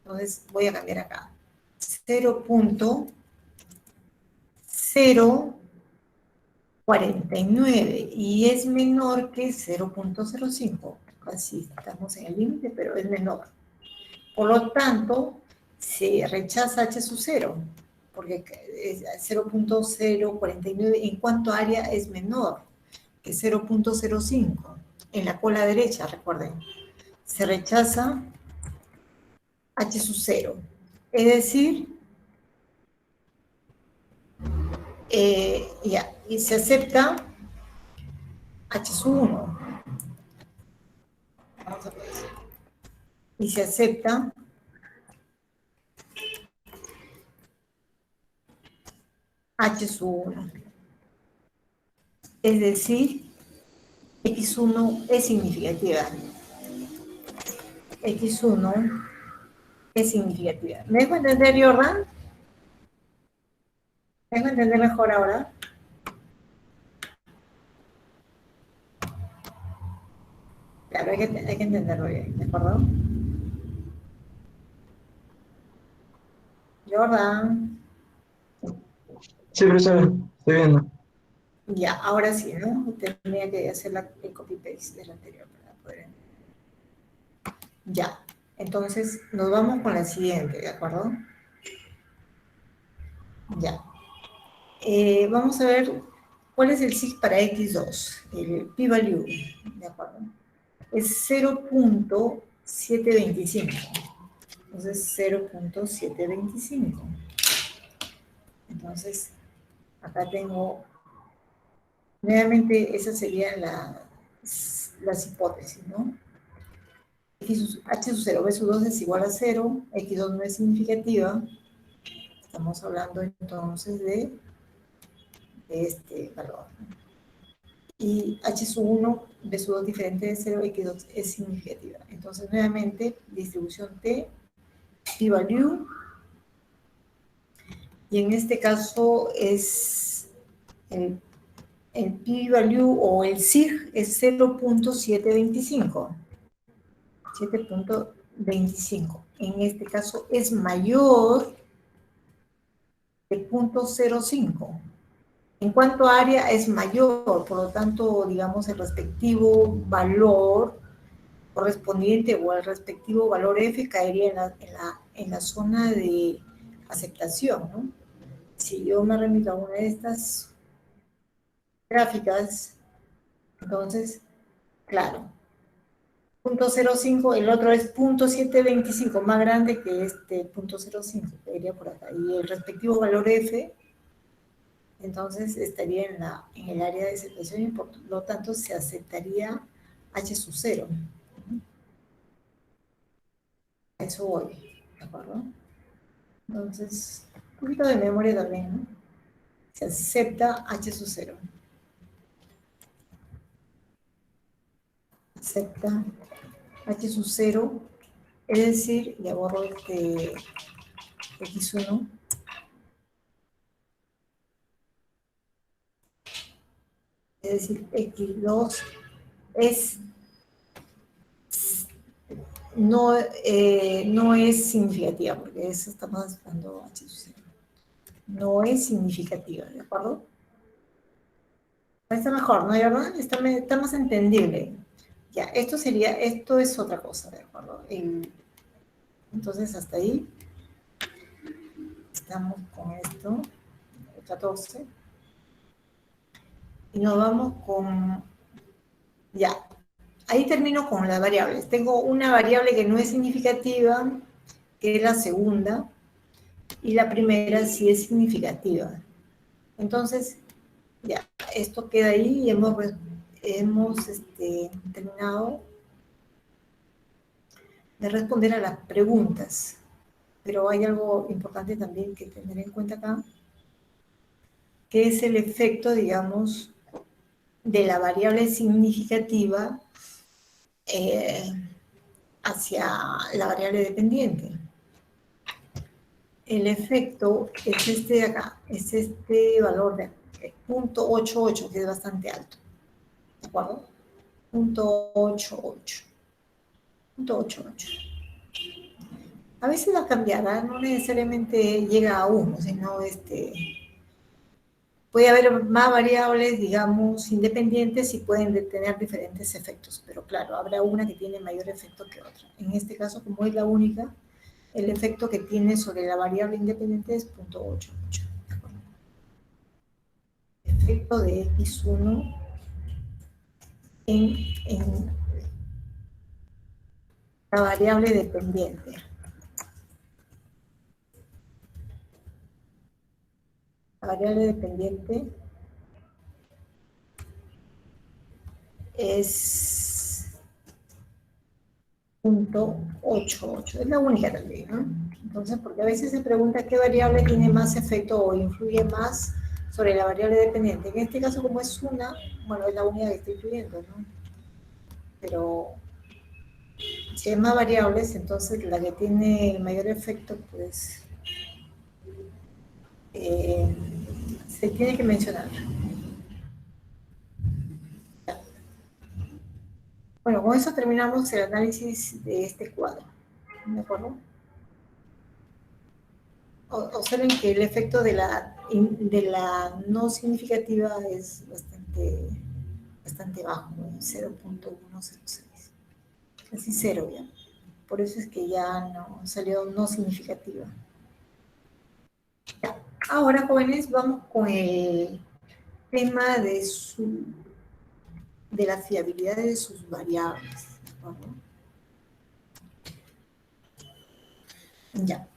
Entonces, voy a cambiar acá. 0.049 y es menor que 0.05. Casi estamos en el límite, pero es menor. Por lo tanto, se rechaza H sub 0, porque 0.049 en cuanto área es menor que 0.05 en la cola derecha, recuerden. Se rechaza H sub 0. Es decir, y se acepta H sub 1. Vamos a ver eso. Y se acepta H sub 1. Es decir, X1 es significativa. X1 es significativa. ¿Me dejo entender, Jordan? ¿Me dejo entender mejor ahora? Claro, hay que entenderlo bien, ¿de acuerdo? Jordan. Sí, profesora, estoy viendo. Ya, ahora sí, ¿no? Tenía que hacer el copy-paste del anterior para poder... Ya, entonces nos vamos con la siguiente, ¿de acuerdo? Ya. Vamos a ver cuál es el sig para X2, el p-value, ¿de acuerdo? Es 0.725. Entonces, 0.725. Entonces, acá tengo, nuevamente, esas serían las hipótesis, ¿no? H sub 0, B sub 2 es igual a 0, X2 no es significativa. Estamos hablando entonces de este valor. Y H sub 1, B sub 2 diferente de 0, X2 es significativa. Entonces, nuevamente, distribución T, p-value, y en este caso es el p-value o el sig es 0.725. 7.25. En este caso es mayor que 0.05. En cuanto a área es mayor, por lo tanto, digamos, el respectivo valor correspondiente o el respectivo valor F caería en la zona de aceptación, ¿no? Si yo me remito a una de estas gráficas, entonces, claro, 0.05, el otro es 0.725, más grande que este 0.05, que iría por acá. Y el respectivo valor F, entonces estaría en el área de aceptación y por lo tanto se aceptaría H sub 0. A eso voy, ¿de acuerdo? Entonces, un poquito de memoria también, ¿no? Se acepta H sub 0. Acepta H sub 0, es decir, ya borro este X1, es decir, X2 es, no es significativa, porque eso estamos dando H sub 0. No es significativa, ¿de acuerdo? Está mejor, ¿no? ¿Verdad? Está más entendible. Ya, esto es otra cosa, ¿de acuerdo? Entonces, hasta ahí estamos con esto, el 14. Y nos vamos con, ya, ahí termino con las variables. Tengo una variable que no es significativa, que es la segunda, y la primera sí es significativa. Entonces, ya, esto queda ahí y hemos terminado de responder a las preguntas. Pero hay algo importante también que tener en cuenta acá, que es el efecto, digamos, de la variable significativa hacia la variable dependiente. El efecto es este de acá, es este valor de 0.88, que es bastante alto. ¿De acuerdo? 0.88. 0.88. A veces la cambiada no necesariamente llega a 1, sino puede haber más variables, digamos, independientes y pueden tener diferentes efectos, pero claro, habrá una que tiene mayor efecto que otra. En este caso, como es la única, el efecto que tiene sobre la variable independiente es 0.88. Efecto de x1 en la variable dependiente. La variable dependiente es 0.88, es la única también, ¿no? Entonces, porque a veces se pregunta qué variable tiene más efecto o influye más sobre la variable dependiente. En este caso, como es una, bueno, es la única que está influyendo, ¿no? Pero si hay más variables, entonces la que tiene el mayor efecto, pues, se tiene que mencionar. Bueno, con eso terminamos el análisis de este cuadro. ¿De acuerdo? Observen que el efecto de la no significativa es bastante bajo, 0.106. Casi cero ya. Por eso es que ya no salió no significativa. Ya. Ahora, jóvenes, vamos con el tema de la fiabilidad de sus variables. ¿No? Ya.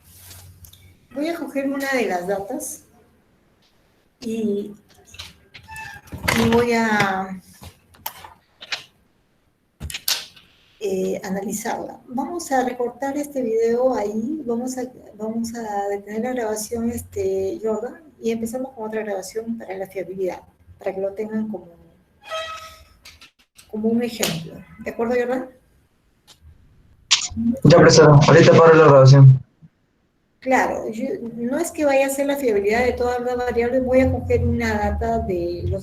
Voy a coger una de las datas y voy a analizarla. Vamos a recortar este video ahí, vamos a detener la grabación, Jordan, y empezamos con otra grabación para la fiabilidad, para que lo tengan como un ejemplo. ¿De acuerdo, Jordan? Ya, profesora, ahorita paro la grabación. Claro, no es que vaya a ser la fiabilidad de todas las variables, voy a coger una data de los